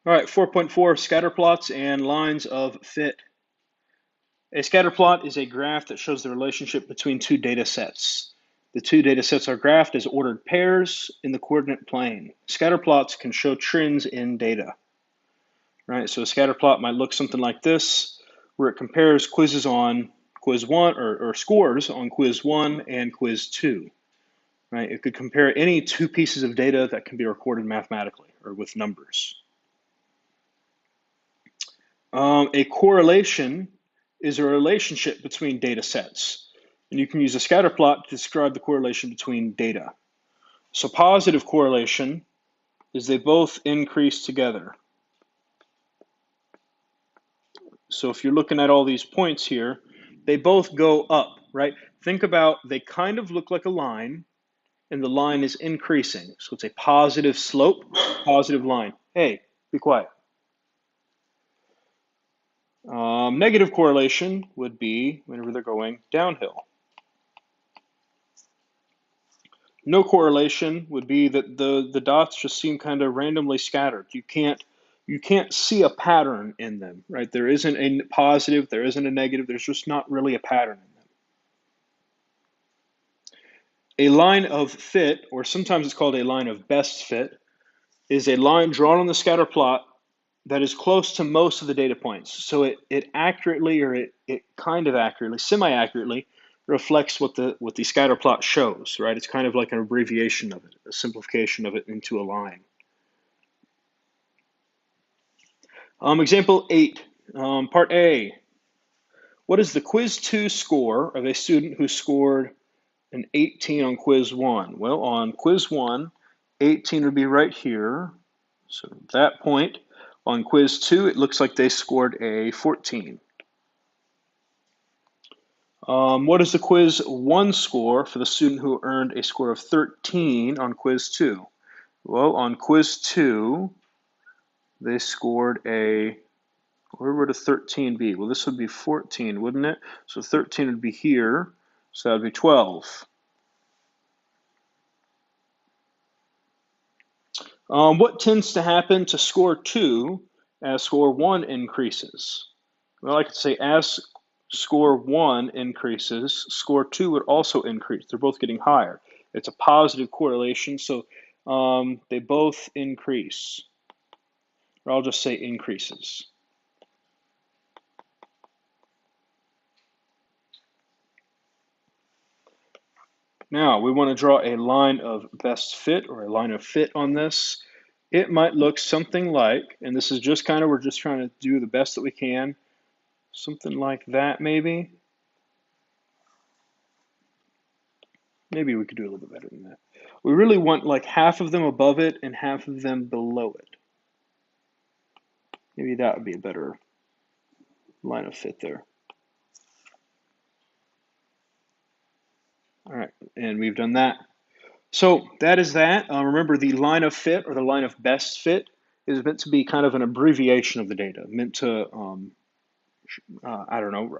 All right, 4.4, scatter plots and lines of fit. A scatter plot is a graph that shows the relationship between two data sets. The two data sets are graphed as ordered pairs in the coordinate plane. Scatter plots can show trends in data, right? So a scatter plot might look something like this, where it compares quizzes on quiz one or scores on quiz one and quiz two, right? It could compare any two pieces of data that can be recorded mathematically or with numbers. A correlation is a relationship between data sets. And you can use a scatter plot to describe the correlation between data. So positive correlation is they both increase together. So if you're looking at all these points here, they both go up, right? Think about they kind of look like a line, and the line is increasing. So it's a positive slope, positive line. Hey, be quiet. Negative correlation would be whenever they're going downhill. No correlation would be that the dots just seem kind of randomly scattered. You can't see a pattern in them, right? There isn't a positive, there isn't a negative, there's just not really a pattern in them. A line of fit, or sometimes it's called a line of best fit, is a line drawn on the scatter plot that is close to most of the data points. So it accurately, or it kind of accurately, semi-accurately reflects what the scatter plot shows, right? It's kind of like an abbreviation of it, a simplification of it into a line. Example 8, part A. What is the quiz 2 score of a student who scored an 18 on quiz 1? Well, on quiz 1, 18 would be right here. So that point. On quiz 2, it looks like they scored a 14. What is the quiz 1 score for the student who earned a score of 13 on quiz 2? Well, on quiz 2, they scored a, where would a 13 be? Well, this would be 14, wouldn't it? So 13 would be here, so that would be 12. What tends to happen to score 2 as score 1 increases? Well, I could say as score 1 increases, score 2 would also increase. They're both getting higher. It's a positive correlation, so they both increase. Or I'll just say increases. Now, we want to draw a line of best fit or a line of fit on this. It might look something like, and this is just kind of, we're just trying to do the best that we can, something like that maybe. Maybe we could do a little bit better than that. We really want like half of them above it and half of them below it. Maybe that would be a better line of fit there. All right, and we've done that. So that is that. Remember, the line of fit or the line of best fit is meant to be kind of an abbreviation of the data, meant to, I don't know,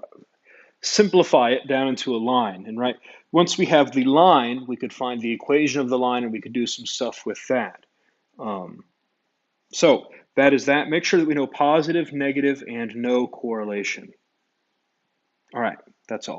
simplify it down into a line. And right, once we have the line, we could find the equation of the line and we could do some stuff with that. So that is that. Make sure that we know positive, negative, and no correlation. All right, that's all.